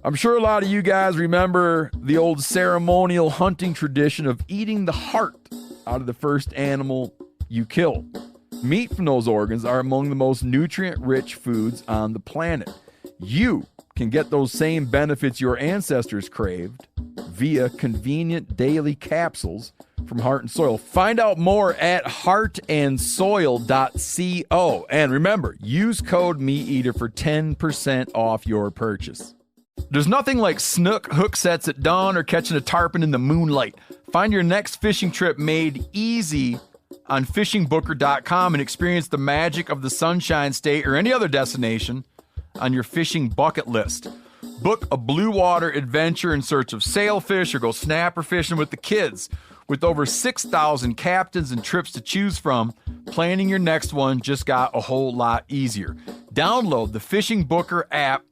I'm sure a lot of you guys remember the old ceremonial hunting tradition of eating the heart out of the first animal you kill. Meat from those organs are among the most nutrient-rich foods on the planet. You can get those same benefits your ancestors craved via convenient daily capsules from Heart and Soil. Find out more at heartandsoil.co. And remember, use code MeatEater for 10% off your purchase. There's nothing like snook hook sets at dawn or catching a tarpon in the moonlight. Find your next fishing trip made easy on fishingbooker.com and experience the magic of the Sunshine State or any other destination on your fishing bucket list. Book a blue water adventure in search of sailfish or go snapper fishing with the kids. With over 6,000 captains and trips to choose from, planning your next one just got a whole lot easier. Download the Fishing Booker app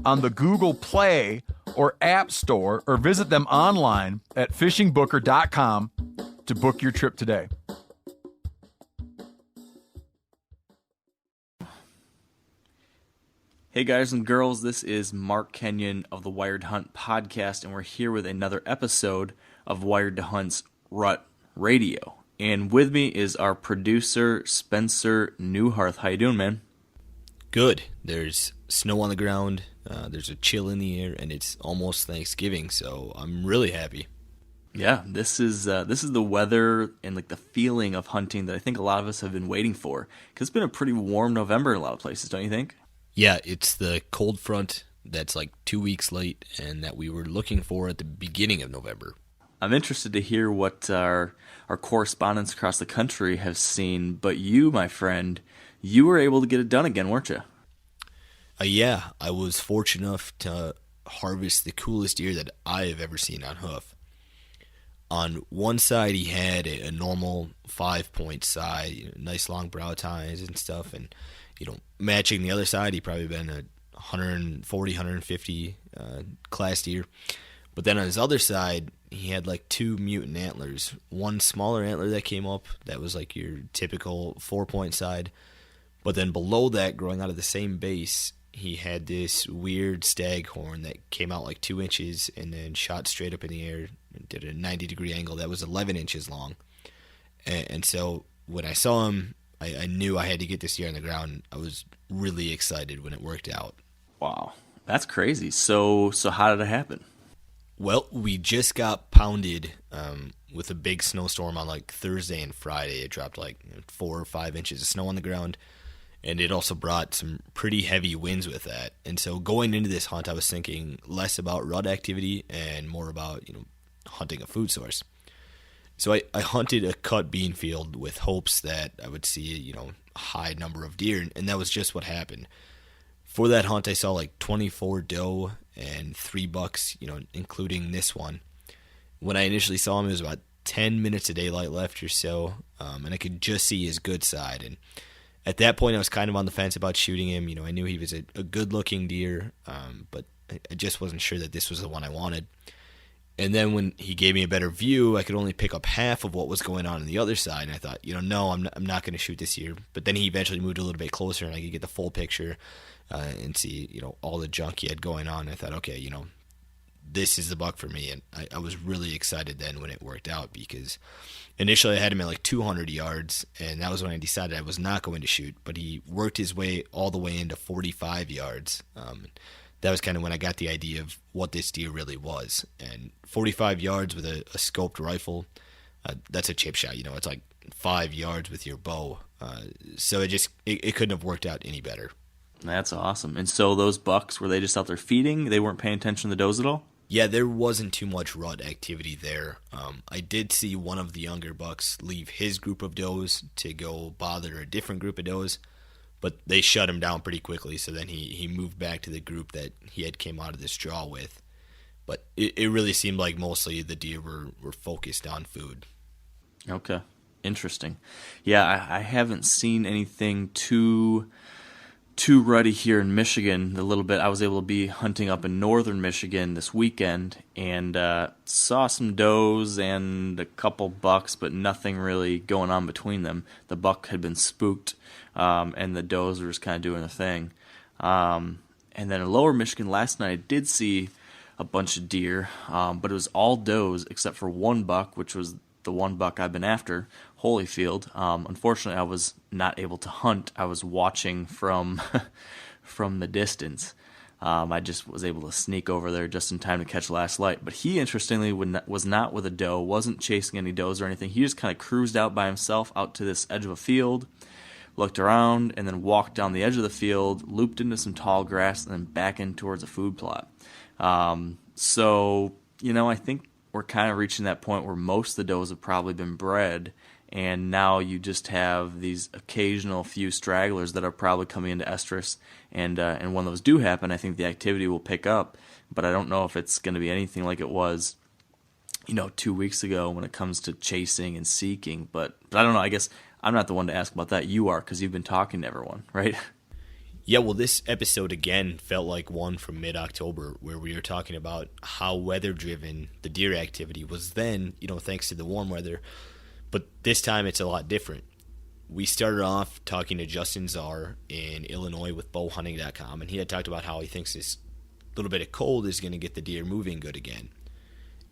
on the Google Play or App Store or visit them online at fishingbooker.com to book your trip today. Hey guys and girls, this is Mark Kenyon of the Wired Hunt podcast, and we're here with another episode of Wired to Hunt's Rut Radio. And with me is our producer, Spencer Newharth. How you doing, man? Good. There's snow on the ground, there's a chill in the air, and it's almost Thanksgiving, so I'm really happy. Yeah, this is the weather and like the feeling of hunting that I think a lot of us have been waiting for. Because it's been a pretty warm November in a lot of places, don't you think? Yeah, it's the cold front that's like 2 weeks late and that we were looking for at the beginning of November. I'm interested to hear what our correspondents across the country have seen, but you, my friend, you were able to get it done again, weren't you? Yeah, I was fortunate enough to harvest the coolest deer that I have ever seen on hoof. On one side, he had a normal 5-point side, nice long brow tines and stuff, and matching the other side, he probably been a 140, 150 class deer. But then on his other side, he had like 2 mutant antlers. One smaller antler that came up, that was like your typical 4-point side. But then below that, growing out of the same base, he had this weird staghorn that came out like 2 inches and then shot straight up in the air and did a 90-degree angle that was 11 inches long. And so when I saw him, I knew I had to get this deer on the ground. I was really excited when it worked out. Wow, that's crazy. So how did it happen? Well, we just got pounded with a big snowstorm on like Thursday and Friday. It dropped like 4 or 5 inches of snow on the ground, and it also brought some pretty heavy winds with that. And so going into this hunt, I was thinking less about rut activity and more about hunting a food source. So I hunted a cut bean field with hopes that I would see a high number of deer, and that was just what happened. For that hunt, I saw like 24 doe and 3 bucks, including this one. When I initially saw him, it was about 10 minutes of daylight left or so, and I could just see his good side. And at that point, I was kind of on the fence about shooting him. I knew he was a good-looking deer, but I just wasn't sure that this was the one I wanted. And then when he gave me a better view, I could only pick up half of what was going on the other side. And I thought, no, I'm not going to shoot this deer. But then he eventually moved a little bit closer, and I could get the full picture and see, all the junk he had going on. I thought, okay, this is the buck for me. And I was really excited then when it worked out, because initially I had him at like 200 yards, and that was when I decided I was not going to shoot. But he worked his way all the way into 45 yards. That was kind of when I got the idea of what this deer really was. And 45 yards with a scoped rifle, that's a chip shot. It's like 5 yards with your bow. So it couldn't have worked out any better. That's awesome. And so those bucks, were they just out there feeding? They weren't paying attention to the does at all? Yeah, there wasn't too much rut activity there. I did see one of the younger bucks leave his group of does to go bother a different group of does. But they shut him down pretty quickly, so then he moved back to the group that he had came out of this draw with. But it really seemed like mostly the deer were focused on food. Okay, interesting. Yeah, I haven't seen anything too ruddy here in Michigan. The little bit I was able to be hunting up in northern Michigan this weekend, and saw some does and a couple bucks, but nothing really going on between them. The buck had been spooked, and the does were just kind of doing their thing. And then in lower Michigan last night, I did see a bunch of deer, but it was all does except for one buck, which was the one buck I've been after, Holyfield. Unfortunately, I was not able to hunt. I was watching from from the distance. I just was able to sneak over there just in time to catch last light. But he, interestingly, was not with a doe, wasn't chasing any does or anything. He just kind of cruised out by himself out to this edge of a field, looked around, and then walked down the edge of the field, looped into some tall grass, and then back in towards a food plot. So, I think we're kind of reaching that point where most of the does have probably been bred, and now you just have these occasional few stragglers that are probably coming into estrus, and when those do happen, I think the activity will pick up, but I don't know if it's going to be anything like it was, 2 weeks ago when it comes to chasing and seeking, but I don't know, I guess I'm not the one to ask about that. You are, because you've been talking to everyone, right? Yeah, well, this episode again felt like one from mid-October where we were talking about how weather-driven the deer activity was then, thanks to the warm weather. But this time it's a lot different. We started off talking to Justin Czar in Illinois with bowhunting.com, and he had talked about how he thinks this little bit of cold is going to get the deer moving good again.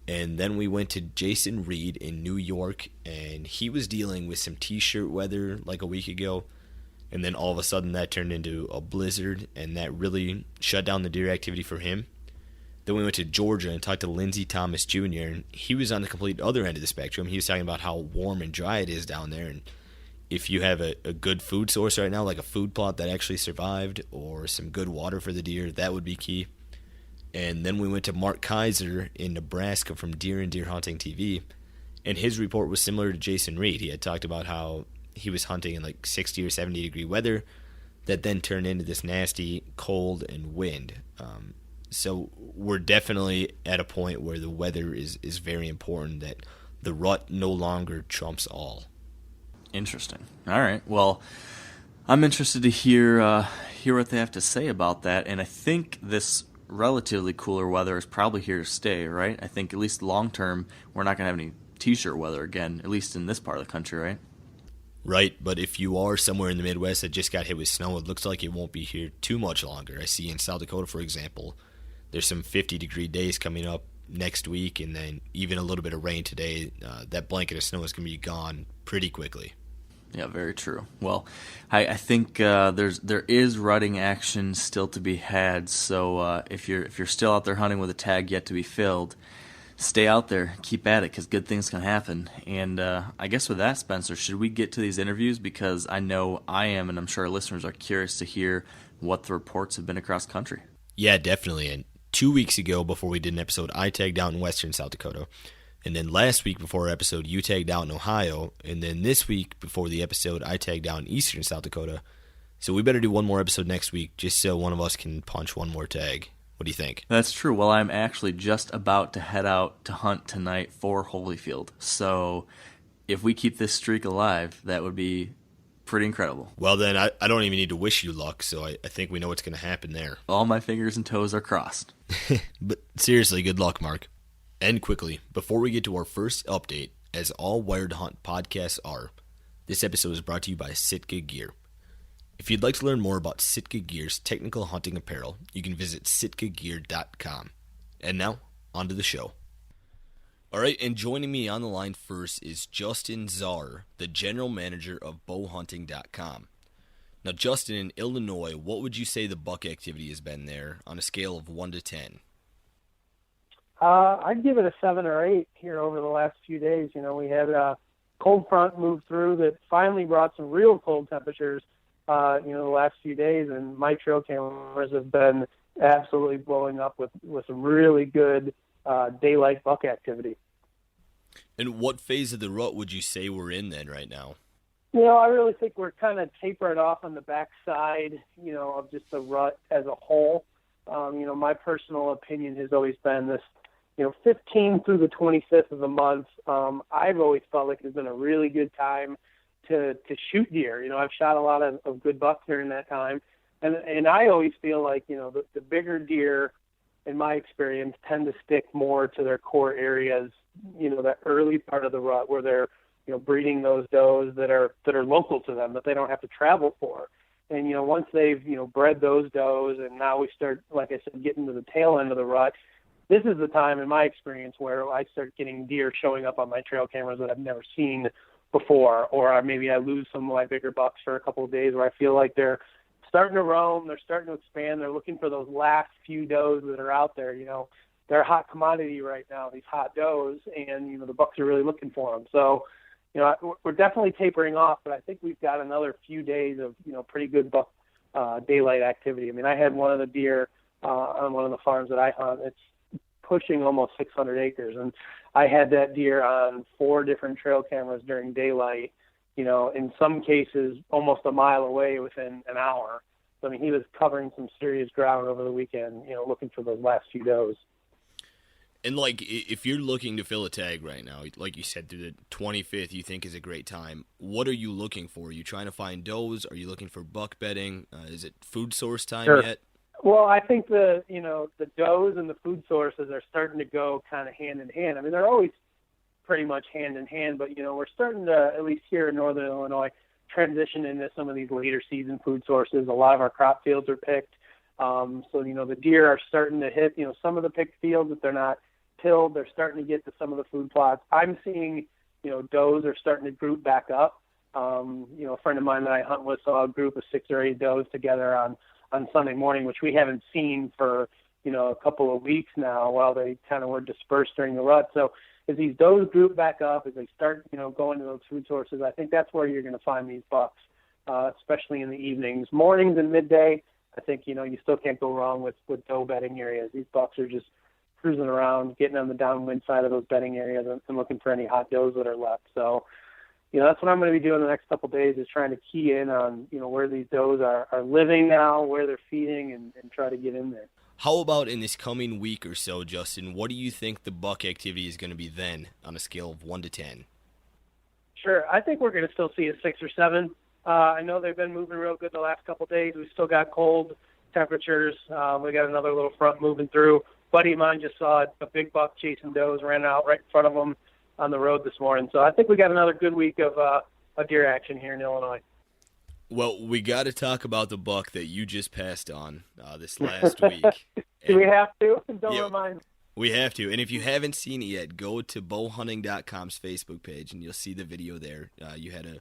And then we went to Jason Reed in New York, and he was dealing with some t-shirt weather like a week ago. And then all of a sudden that turned into a blizzard, and that really shut down the deer activity for him. Then we went to Georgia and talked to Lindsey Thomas Jr., and he was on the complete other end of the spectrum. He was talking about how warm and dry it is down there, and if you have a good food source right now, like a food plot that actually survived, or some good water for the deer, that would be key. And then we went to Mark Kaiser in Nebraska from Deer and Deer Hunting TV, and his report was similar to Jason Reed. He had talked about how he was hunting in like 60 or 70 degree weather that then turned into this nasty cold and wind. So we're definitely at a point where the weather is very important, that the rut no longer trumps all. Interesting. All right. Well, I'm interested to hear what they have to say about that, and I think this relatively cooler weather is probably here to stay, right? I think at least long term, we're not going to have any t-shirt weather again, at least in this part of the country, right? Right, but if you are somewhere in the Midwest that just got hit with snow, it looks like it won't be here too much longer. I see in South Dakota, for example, there's some 50-degree days coming up next week, and then even a little bit of rain today. That blanket of snow is going to be gone pretty quickly. Yeah, very true. Well, I think there is rutting action still to be had. So if you're still out there hunting with a tag yet to be filled, stay out there, keep at it, because good things can happen. And I guess with that, Spencer, should we get to these interviews? Because I know I am, and I'm sure our listeners are curious to hear what the reports have been across country. Yeah, definitely. And 2 weeks ago, before we did an episode, I tagged out in western South Dakota. And then last week before our episode, you tagged out in Ohio. And then this week before the episode, I tagged out in eastern South Dakota. So we better do one more episode next week just so one of us can punch one more tag. What do you think? That's true. Well, I'm actually just about to head out to hunt tonight for Holyfield. So if we keep this streak alive, that would be pretty incredible. Well, then I don't even need to wish you luck, so I think we know what's going to happen there. All my fingers and toes are crossed. But seriously, good luck, Mark. And quickly, before we get to our first update, as all Wired Hunt podcasts are, this episode is brought to you by Sitka Gear. If you'd like to learn more about Sitka Gear's technical hunting apparel, you can visit sitkagear.com. And now, on to the show. All right, and joining me on the line first is Justin Czar, the general manager of bowhunting.com. Now, Justin, in Illinois, what would you say the buck activity has been there on a scale of 1 to 10? I'd give it a 7 or 8 here over the last few days. We had a cold front move through that finally brought some real cold temperatures, the last few days, and my trail cameras have been absolutely blowing up with some really good daylight buck activity. And what phase of the rut would you say we're in then right now? I really think we're kind of tapering off on the backside, of just the rut as a whole. My personal opinion has always been this, 15 through the 25th of the month, I've always felt like it's been a really good time to shoot deer. I've shot a lot of good bucks during that time. And I always feel like, the bigger deer, in my experience, tend to stick more to their core areas, that early part of the rut where they're, breeding those does that are local to them, that they don't have to travel for. And, once they've, bred those does, and now we start, like I said, getting to the tail end of the rut, this is the time in my experience where I start getting deer showing up on my trail cameras that I've never seen before, or maybe I lose some of my bigger bucks for a couple of days where I feel like they're starting to roam, they're starting to expand, they're looking for those last few does that are out there. They're a hot commodity right now, these hot does, and, the bucks are really looking for them. So, we're definitely tapering off, but I think we've got another few days of, pretty good buck daylight activity. I mean, I had one of the deer on one of the farms that I hunt. It's pushing almost 600 acres, and I had that deer on 4 different trail cameras during daylight, in some cases almost a mile away within an hour. So, I mean, he was covering some serious ground over the weekend, looking for those last few does. And, like, if you're looking to fill a tag right now, like you said, through the 25th you think is a great time, what are you looking for? Are you trying to find does? Are you looking for buck bedding? Is it food source time yet? Well, I think the does and the food sources are starting to go kind of hand in hand. I mean, they're always pretty much hand in hand, but, we're starting to, at least here in northern Illinois, transition into some of these later season food sources. A lot of our crop fields are picked. So, the deer are starting to hit, some of the picked fields if they're not tilled. They're starting to get to some of the food plots. I'm seeing, does are starting to group back up. A friend of mine that I hunt with saw a group of 6 or 8 does together on Sunday morning, which we haven't seen for, a couple of weeks now while they kind of were dispersed during the rut. So as these does group back up, as they start, going to those food sources, I think that's where you're going to find these bucks, especially in the evenings. Mornings and midday, I think, you still can't go wrong with doe bedding areas. These bucks are just cruising around, getting on the downwind side of those bedding areas and looking for any hot does that are left. So, that's what I'm going to be doing the next couple of days, is trying to key in on, where these does are living now, where they're feeding, and try to get in there. How about in this coming week or so, Justin, what do you think the buck activity is going to be then on a scale of 1 to 10? Sure. I think we're going to still see a 6 or 7. I know they've been moving real good the last couple of days. We've still got cold temperatures. We got another little front moving through. Buddy of mine just saw a big buck chasing does, ran out right in front of him on the road this morning. So I think we got another good week of deer action here in Illinois. Well, we got to talk about the buck that you just passed on this last week. Do we have to? Don't remind me. We have to. And if you haven't seen it yet, go to bowhunting.com's Facebook page, and you'll see the video there. You had a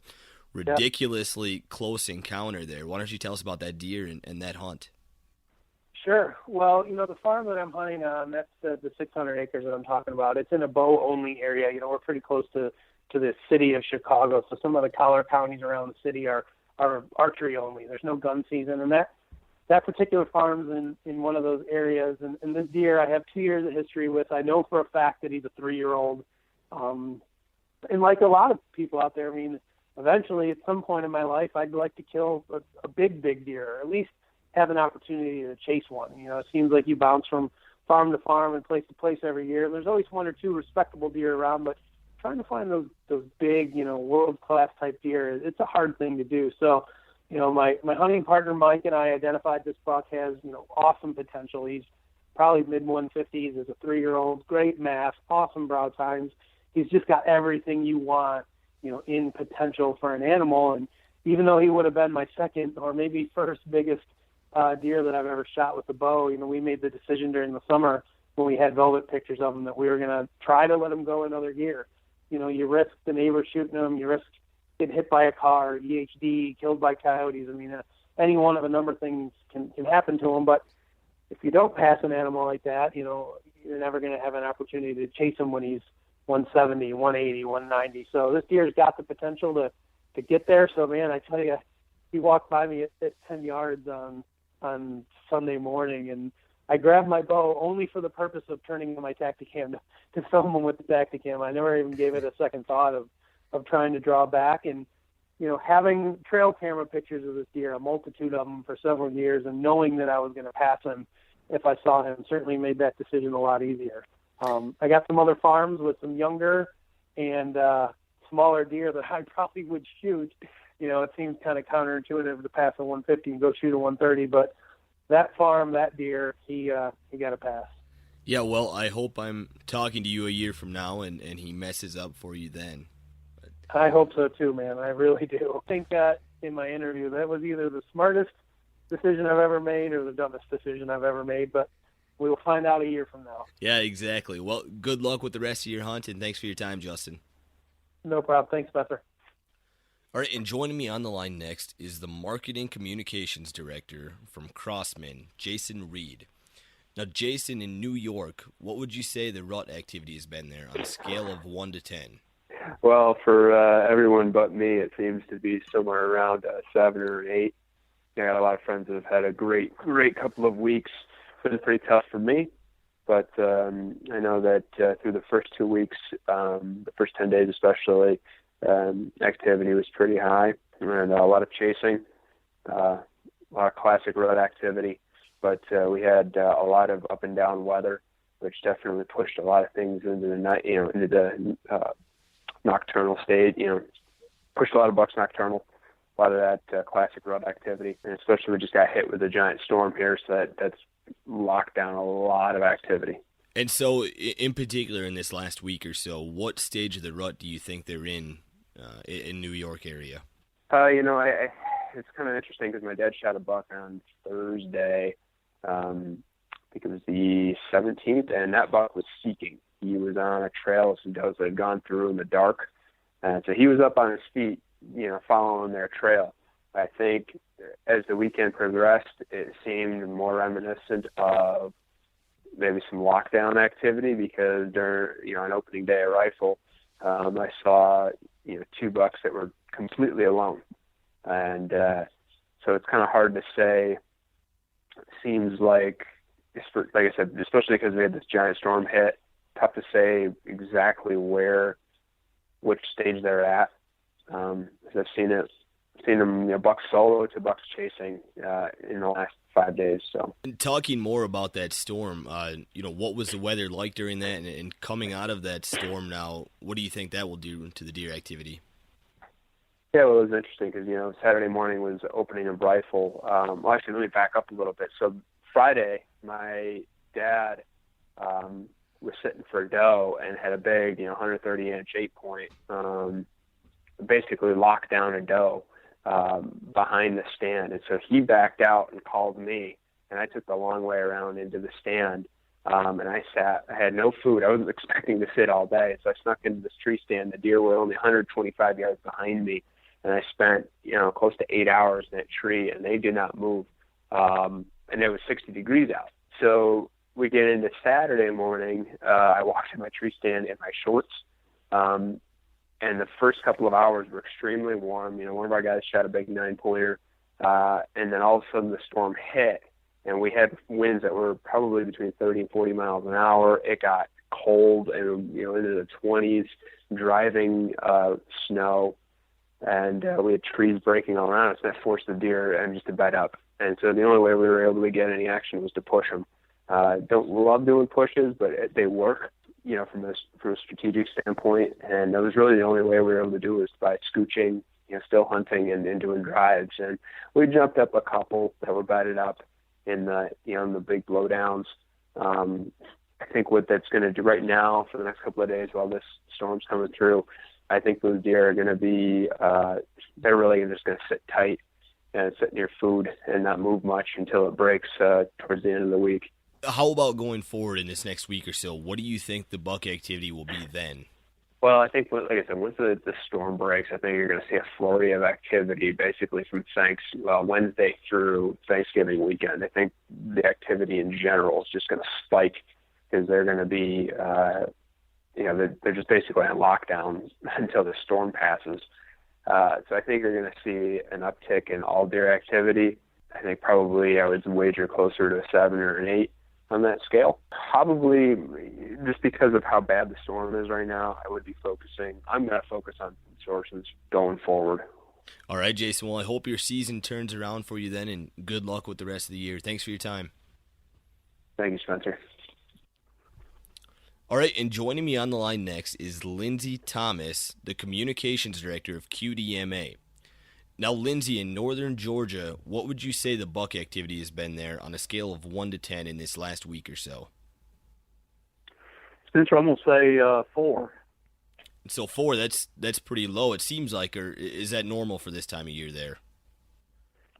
ridiculously close encounter there. Why don't you tell us about that deer and that hunt? Sure. Well, the farm that I'm hunting on, that's the 600 acres that I'm talking about. It's in a bow-only area. We're pretty close to the city of Chicago, so some of the collar counties around the city are archery only. There's no gun season, and that particular farm's in one of those areas. And this deer I have 2 years of history with. I know for a fact that he's a 3-year-old. And like a lot of people out there, I mean, eventually at some point in my life, I'd like to kill a big deer, or at least have an opportunity to chase one. It seems like you bounce from farm to farm and place to place every year. There's always 1 or 2 respectable deer around, but trying to find those big, world-class type deer, it's a hard thing to do. So, my hunting partner, Mike, and I identified this buck has, awesome potential. He's probably mid-150s as a 3-year-old, great mass, awesome brow tines. He's just got everything you want, in potential for an animal. And even though he would have been my second or maybe first biggest deer that I've ever shot with a bow, we made the decision during the summer when we had velvet pictures of him that we were going to try to let him go another year. You risk the neighbor shooting him, you risk getting hit by a car, EHD, killed by coyotes. I mean, any one of a number of things can happen to him, but if you don't pass an animal like that, you're never going to have an opportunity to chase him when he's 170, 180, 190. So this deer's got the potential to get there. So, man, I tell you, he walked by me at 10 yards on Sunday morning, and I grabbed my bow only for the purpose of turning on my Tacticam to film him with the Tacticam. I never even gave it a second thought of trying to draw back. And, having trail camera pictures of this deer, a multitude of them for several years, and knowing that I was going to pass him if I saw him certainly made that decision a lot easier. I got some other farms with some younger and smaller deer that I probably would shoot. It seems kind of counterintuitive to pass a 150 and go shoot a 130, but that farm, that deer, he got a pass. Yeah, well, I hope I'm talking to you a year from now and he messes up for you then. I hope so too, man. I really do. I think that, in my interview. That was either the smartest decision I've ever made or the dumbest decision I've ever made, but we'll find out a year from now. Yeah, exactly. Well, good luck with the rest of your hunt, and thanks for your time, Justin. No problem. Thanks, Spencer. All right, and joining me on the line next is the Marketing Communications Director from Crossman, Jason Reed. Now, Jason, in New York, what would you say the rut activity has been there on a scale of 1 to 10? Well, for everyone but me, it seems to be somewhere around 7 or 8. I got a lot of friends that have had a great couple of weeks. It's been pretty tough for me, but I know that through the first 2 weeks, the first 10 days especially, activity was pretty high, and a lot of chasing, a lot of classic road activity. But we had a lot of up and down weather, which definitely pushed a lot of things into the night, into the nocturnal state. Pushed a lot of bucks nocturnal, a lot of that classic road activity, and especially we just got hit with a giant storm here, so that's locked down a lot of activity. And so, in particular, in this last week or so, what stage of the rut do you think they're in New York area? It's kind of interesting because my dad shot a buck on Thursday. I think it was the 17th, and that buck was seeking. He was on a trail some does that had gone through in the dark, and so he was up on his feet, following their trail. I think as the weekend progressed, it seemed more reminiscent of maybe some lockdown activity because during, on opening day of rifle, I saw, 2 bucks that were completely alone. And so it's kind of hard to say. It seems like I said, especially because we had this giant storm hit, tough to say exactly which stage they're at. Because I've seen them, bucks solo to bucks chasing in the last 5 days. So, and talking more about that storm, what was the weather like during that, and coming out of that storm now, what do you think that will do to the deer activity? Yeah, well, it was interesting because, Saturday morning was opening of rifle. Well, actually, let me back up a little bit. So Friday, my dad was sitting for doe and had a big, 130-inch 8-point, basically locked down a doe behind the stand. And so he backed out and called me, and I took the long way around into the stand. And I sat. I had no food. I wasn't expecting to sit all day, so I snuck into this tree stand. The deer were only 125 yards behind me. And I spent, close to 8 hours in that tree, and they did not move. And it was 60 degrees out. So we get into Saturday morning. I walked in my tree stand in my shorts. And the first couple of hours were extremely warm. One of our guys shot a big 9-pointer. And then all of a sudden the storm hit, and we had winds that were probably between 30 and 40 miles an hour. It got cold and, into the 20s, driving snow. And we had trees breaking all around us, and that forced the deer and just to bed up. And so the only way we were able to get any action was to push them. Don't love doing pushes, but they work, from a strategic standpoint. And that was really the only way we were able to do it, was by scooching, still hunting and doing drives. And we jumped up a couple that were bedded up in the, in the big blowdowns. I think what that's going to do right now for the next couple of days while this storm's coming through, I think those deer are going to be, they're really just going to sit tight and sit near food and not move much until it breaks towards the end of the week. How about going forward in this next week or so? What do you think the buck activity will be then? Well, I think, like I said, once the storm breaks, I think you're going to see a flurry of activity basically from Wednesday through Thanksgiving weekend. I think the activity in general is just going to spike because they're going to be they're just basically on lockdown until the storm passes. So I think you're going to see an uptick in all deer activity. I think probably I would wager closer to a 7 or an 8 on that scale. Probably just because of how bad the storm is right now, I'm going to focus on sources going forward. All right, Jason. Well, I hope your season turns around for you then, and good luck with the rest of the year. Thanks for your time. Thank you, Spencer. All right, and joining me on the line next is Lindsey Thomas, the Communications Director of QDMA. Now, Lindsey, in northern Georgia, what would you say the buck activity has been there on a scale of 1 to 10 in this last week or so? Spencer, I'm going to say 4. So 4, that's pretty low, it seems like, or is that normal for this time of year there?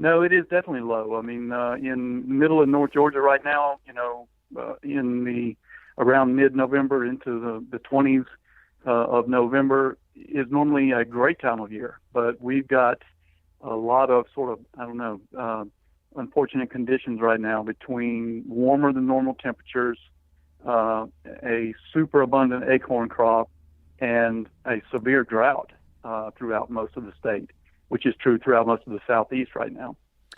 No, it is definitely low. I mean, in middle and North Georgia right now, in the around mid-November into the 20s of November is normally a great time of year. But we've got a lot of sort of, unfortunate conditions right now between warmer than normal temperatures, a super abundant acorn crop, and a severe drought throughout most of the state, which is true throughout most of the southeast right now.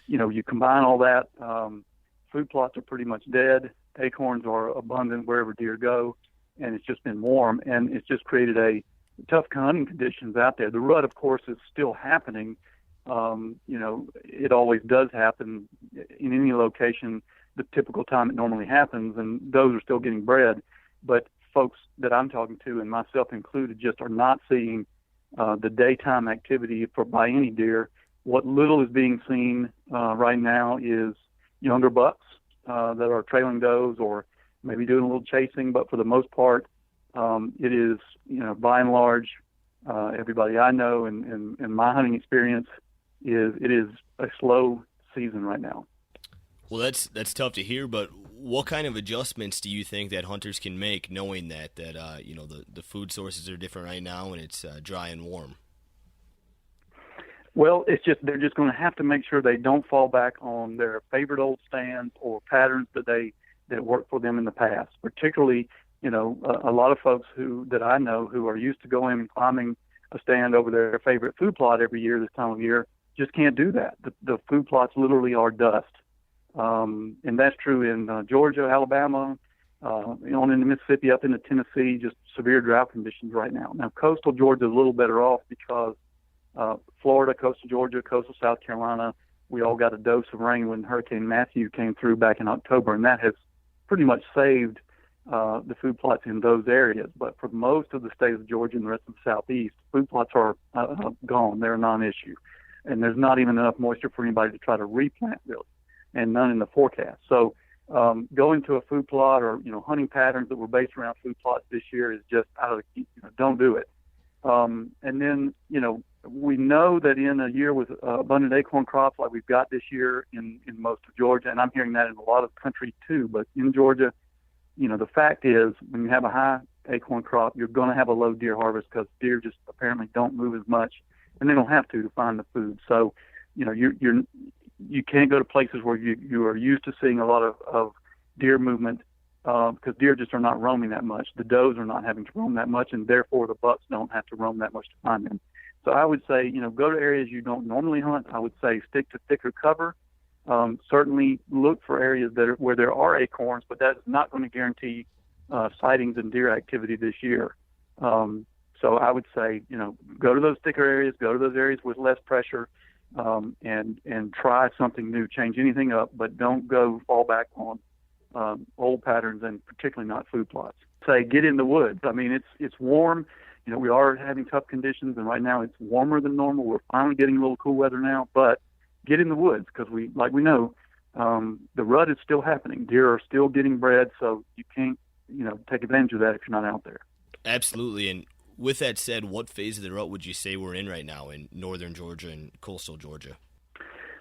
You combine all that, food plots are pretty much dead, acorns are abundant wherever deer go, and it's just been warm, and it's just created a tough hunting conditions out there. The rut, of course, is still happening. It always does happen in any location, the typical time it normally happens, and those are still getting bred. But folks that I'm talking to, and myself included, just are not seeing the daytime activity by any deer. What little is being seen right now is younger bucks that are trailing does or maybe doing a little chasing, but for the most part, it is, by and large, everybody I know and my hunting experience it is a slow season right now. Well, that's tough to hear, but what kind of adjustments do you think that hunters can make, knowing that the food sources are different right now and it's dry and warm? Well, they're just going to have to make sure they don't fall back on their favorite old stands or patterns that worked for them in the past. Particularly, a lot of folks that I know who are used to going and climbing a stand over their favorite food plot every year this time of year just can't do that. The food plots literally are dust. And that's true in Georgia, Alabama, on into Mississippi, up into Tennessee, just severe drought conditions right now. Now, coastal Georgia is a little better off because Florida, coastal Georgia, coastal South Carolina, we all got a dose of rain when Hurricane Matthew came through back in October, and that has pretty much saved the food plots in those areas. But for most of the state of Georgia and the rest of the southeast, food plots are gone. They're a non-issue. And there's not even enough moisture for anybody to try to replant, really, and none in the forecast. So going to a food plot or, hunting patterns that were based around food plots this year is just out of the, don't do it. And then, we know that in a year with abundant acorn crops like we've got this year in most of Georgia, and I'm hearing that in a lot of country too, but in Georgia, the fact is when you have a high acorn crop, you're going to have a low deer harvest because deer just apparently don't move as much, and they don't have to find the food. So, you can't go to places where you are used to seeing a lot of deer movement because deer just are not roaming that much. The does are not having to roam that much, and therefore the bucks don't have to roam that much to find them. So I would say, go to areas you don't normally hunt. I would say stick to thicker cover. Certainly look for areas where there are acorns, but that's not going to guarantee sightings and deer activity this year. So I would say, go to those thicker areas, go to those areas with less pressure, and try something new, change anything up, but don't fall back on old patterns, and particularly not food plots. Say, get in the woods. I mean, it's warm. We are having tough conditions, and right now it's warmer than normal. We're finally getting a little cool weather now, but get in the woods because we know the rut is still happening. Deer are still getting bred, so you can't, take advantage of that if you're not out there. Absolutely. And with that said, what phase of the rut would you say we're in right now in northern Georgia and coastal Georgia?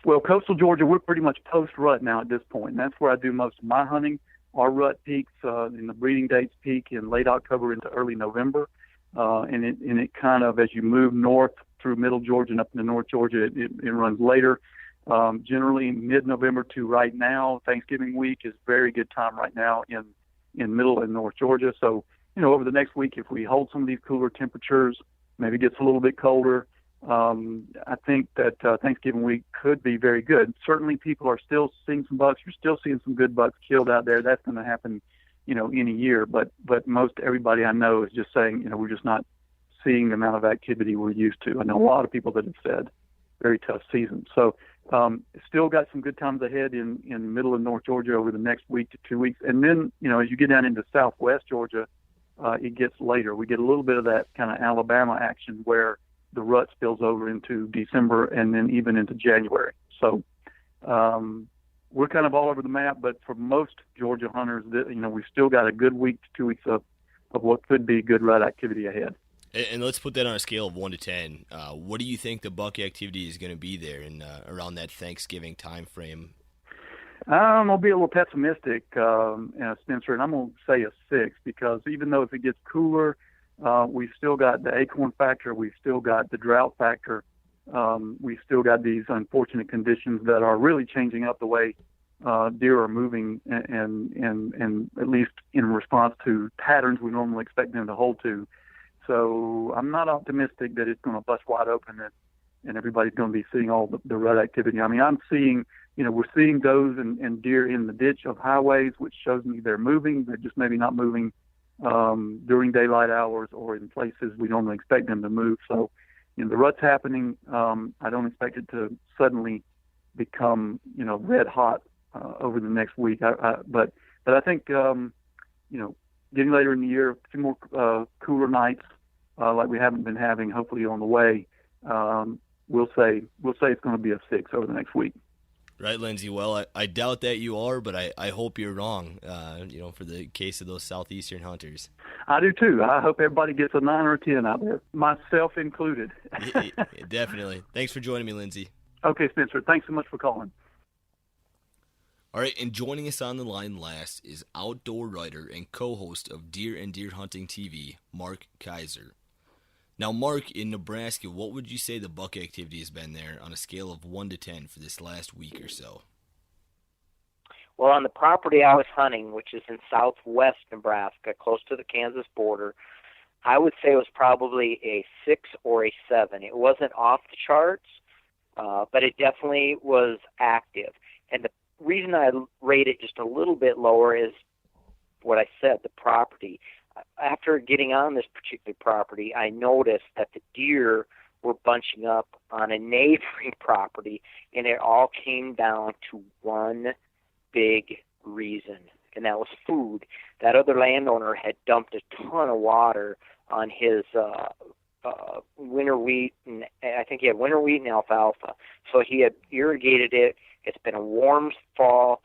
Well, coastal Georgia, we're pretty much post-rut now at this point, and that's where I do most of my hunting. Our rut peaks in the breeding dates peak in late October into early November, and it kind of, as you move north through middle Georgia and up into North Georgia, it runs later. Generally mid-November to right now. Thanksgiving week is a very good time right now in middle and North Georgia. So, over the next week, if we hold some of these cooler temperatures, maybe it gets a little bit colder, I think that Thanksgiving week could be very good. Certainly people are still seeing some bucks. You're still seeing some good bucks killed out there. That's going to happen, any year. But most everybody I know is just saying, we're just not seeing the amount of activity we're used to. I know a lot of people that have said very tough season. So still got some good times ahead in middle and North Georgia over the next week to 2 weeks. And then, as you get down into southwest Georgia, it gets later. We get a little bit of that kind of Alabama action where the rut spills over into December and then even into January. So we're kind of all over the map, but for most Georgia hunters, we've still got a good week to 2 weeks of what could be good rut activity ahead. And let's put that on a scale of 1 to 10. What do you think the buck activity is going to be there in around that Thanksgiving time frame? I'm going to be a little pessimistic, Spencer, and I'm going to say a 6 because even though if it gets cooler, we've still got the acorn factor, we've still got the drought factor, we've still got these unfortunate conditions that are really changing up the way deer are moving, and at least in response to patterns we normally expect them to hold to. So I'm not optimistic that it's going to bust wide open and everybody's going to be seeing all the rut activity. I mean, I'm seeing, we're seeing does and deer in the ditch of highways, which shows me they're moving. They're just maybe not moving during daylight hours or in places we normally expect them to move. So, the rut's happening. I don't expect it to suddenly become, red hot over the next week. But I think, getting later in the year, a few more cooler nights like we haven't been having, hopefully on the way. We'll say it's going to be a 6 over the next week. Right, Lindsey. Well, I doubt that you are, but I hope you're wrong. For the case of those southeastern hunters. I do too. I hope everybody gets a 9 or a 10 out there, myself included. Yeah, definitely. Thanks for joining me, Lindsey. Okay, Spencer. Thanks so much for calling. All right, and joining us on the line last is outdoor writer and co-host of Deer and Deer Hunting TV, Mark Kaiser. Now, Mark, in Nebraska, what would you say the buck activity has been there on a scale of 1 to 10 for this last week or so? Well, on the property I was hunting, which is in southwest Nebraska, close to the Kansas border, I would say it was probably a 6 or a 7. It wasn't off the charts, but it definitely was active. And the reason I rate it just a little bit lower is what I said, the property. After getting on this particular property, I noticed that the deer were bunching up on a neighboring property, and it all came down to one big reason, and that was food. That other landowner had dumped a ton of water on his winter wheat, and I think he had winter wheat and alfalfa. So he had irrigated it. It's been a warm fall.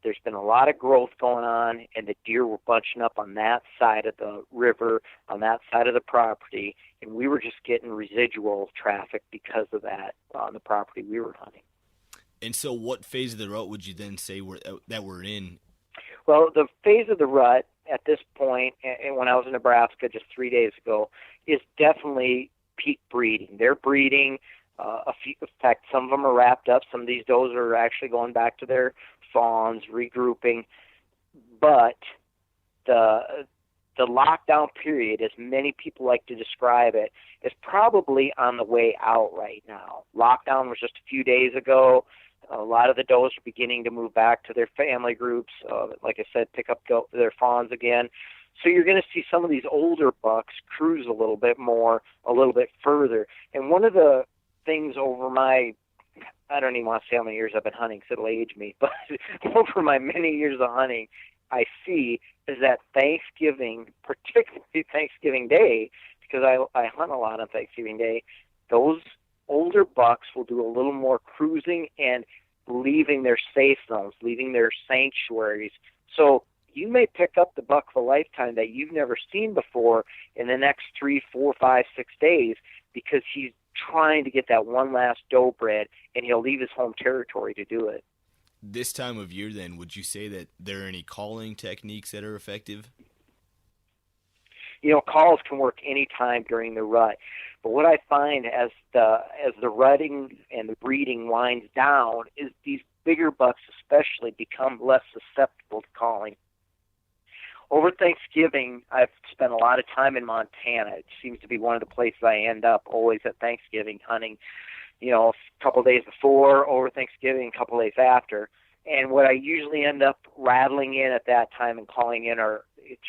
There's been a lot of growth going on, and the deer were bunching up on that side of the river, on that side of the property, and we were just getting residual traffic because of that on the property we were hunting. And so what phase of the rut would you then say that we're in? Well, the phase of the rut at this point, and when I was in Nebraska just 3 days ago, is definitely peak breeding. They're breeding. In fact, some of them are wrapped up. Some of these does are actually going back to their fawns, regrouping. But the lockdown period, as many people like to describe it, is probably on the way out right now. Lockdown was just a few days ago. A lot of the does are beginning to move back to their family groups. Like I said, pick up their fawns again. So you're going to see some of these older bucks cruise a little bit more, a little bit further. And one of the things over my, I don't even want to say how many years I've been hunting because it'll age me, but over my many years of hunting, I see is that Thanksgiving, particularly Thanksgiving Day, because I hunt a lot on Thanksgiving Day, those older bucks will do a little more cruising and leaving their safe zones, leaving their sanctuaries. So you may pick up the buck of a lifetime that you've never seen before in the next 3, 4, 5, 6 days because he's trying to get that one last doe bred, and he'll leave his home territory to do it. This time of year, then, would you say that there are any calling techniques that are effective? Calls can work any time during the rut. But what I find as the rutting and the breeding winds down is these bigger bucks especially become less susceptible to calling. Over Thanksgiving, I've spent a lot of time in Montana. It seems to be one of the places I end up always at Thanksgiving hunting, a couple of days before, over Thanksgiving, a couple of days after. And what I usually end up rattling in at that time and calling in are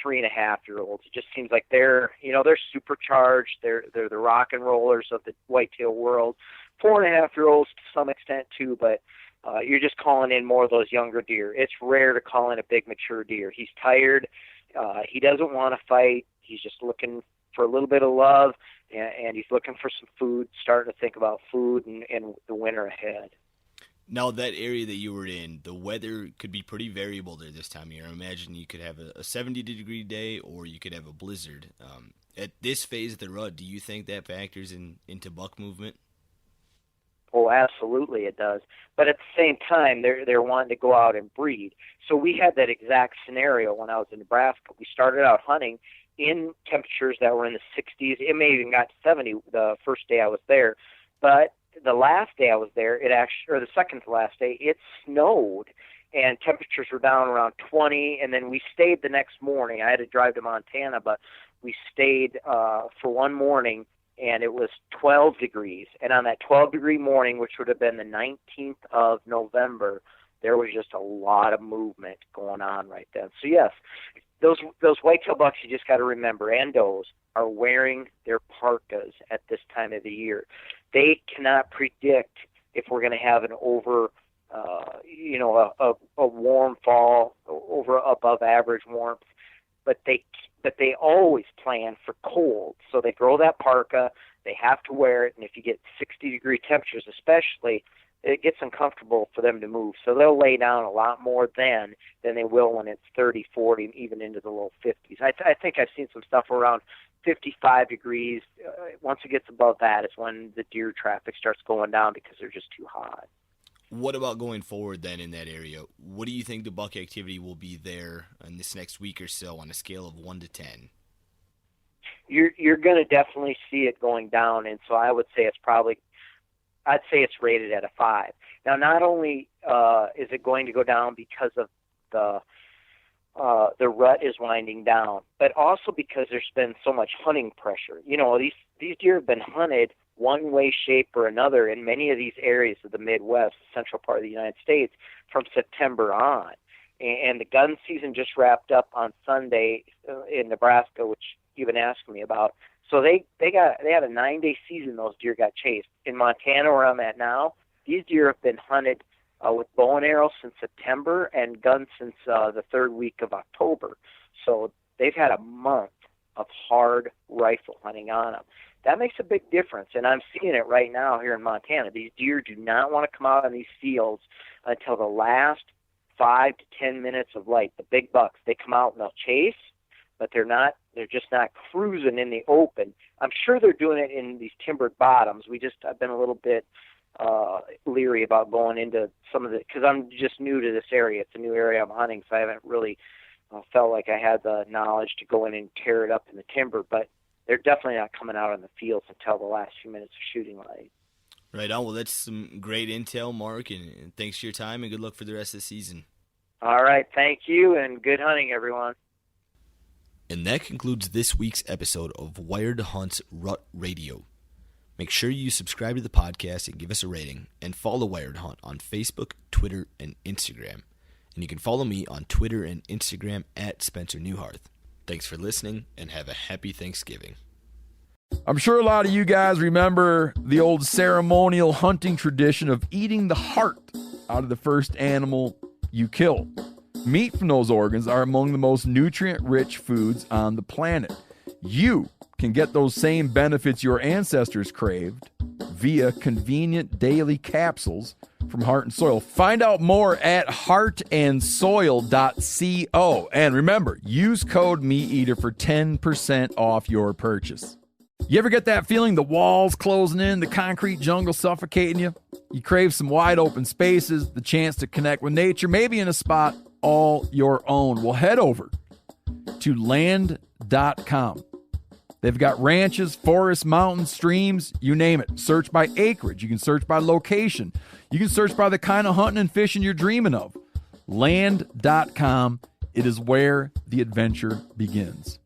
3.5-year-olds. It just seems like they're supercharged. They're the rock and rollers of the whitetail world. 4.5-year-olds to some extent too, but you're just calling in more of those younger deer. It's rare to call in a big mature deer. He's tired. He doesn't want to fight. He's just looking for a little bit of love, and he's looking for some food, starting to think about food and the winter ahead. Now, that area that you were in, the weather could be pretty variable there this time of year. I imagine you could have a 70-degree day or you could have a blizzard. At this phase of the rut, do you think that factors into buck movement? Oh, absolutely it does. But at the same time, they're wanting to go out and breed. So we had that exact scenario when I was in Nebraska. We started out hunting in temperatures that were in the 60s. It may even got to 70 the first day I was there. But the last day I was there, or the second to last day, it snowed, and temperatures were down around 20, and then we stayed the next morning. I had to drive to Montana, but we stayed for one morning, and it was 12 degrees. And on that 12-degree morning, which would have been the 19th of November, there was just a lot of movement going on right then. So, yes, those whitetail bucks, you just got to remember, and does, are wearing their parkas at this time of the year. They cannot predict if we're going to have an a warm fall, over above average warmth, but they always plan for cold. So they grow that parka, they have to wear it, and if you get 60-degree temperatures especially, it gets uncomfortable for them to move. So they'll lay down a lot more than they will when it's 30, 40, even into the low 50s. I think I've seen some stuff around 55 degrees. Once it gets above that, it's when the deer traffic starts going down because they're just too hot. What about going forward then in that area? What do you think the buck activity will be there in this next week or so on a scale of 1 to 10? You're going to definitely see it going down, and so I would say I'd say it's rated at a 5. Now, not only is it going to go down because of the rut is winding down, but also because there's been so much hunting pressure. You know, these deer have been hunted one way, shape, or another in many of these areas of the Midwest, the central part of the United States, from September on. And the gun season just wrapped up on Sunday in Nebraska, which you've been asking me about. So they had a 9-day season. Those deer got chased. In Montana, where I'm at now, these deer have been hunted with bow and arrow since September and guns since the third week of October. So they've had a month of hard rifle hunting on them. That makes a big difference, and I'm seeing it right now here in Montana. These deer do not want to come out on these fields until the last 5 to 10 minutes of light. The big bucks, they come out and they'll chase, but they're just not cruising in the open. I'm sure they're doing it in these timbered bottoms. I've been a little bit leery about going into some of because I'm just new to this area. It's a new area I'm hunting, so I haven't really felt like I had the knowledge to go in and tear it up in the timber, but they're definitely not coming out on the fields until the last few minutes of shooting light. Right on. Well, that's some great intel, Mark, and thanks for your time, and good luck for the rest of the season. All right. Thank you, and good hunting, everyone. And that concludes this week's episode of Wired Hunt's Rut Radio. Make sure you subscribe to the podcast and give us a rating, and follow Wired Hunt on Facebook, Twitter, and Instagram. And you can follow me on Twitter and Instagram at Spencer Newharth. Thanks for listening, and have a happy Thanksgiving. I'm sure a lot of you guys remember the old ceremonial hunting tradition of eating the heart out of the first animal you kill. Meat from those organs are among the most nutrient-rich foods on the planet. You can get those same benefits your ancestors craved via convenient daily capsules from Heart and Soil. Find out more at heartandsoil.co. And remember, use code MeatEater for 10% off your purchase. You ever get that feeling the walls closing in, the concrete jungle suffocating you? You crave some wide open spaces, the chance to connect with nature, maybe in a spot all your own. Well, head over to land.com. They've got ranches, forests, mountains, streams, you name it. Search by acreage. You can search by location. You can search by the kind of hunting and fishing you're dreaming of. Land.com. It is where the adventure begins.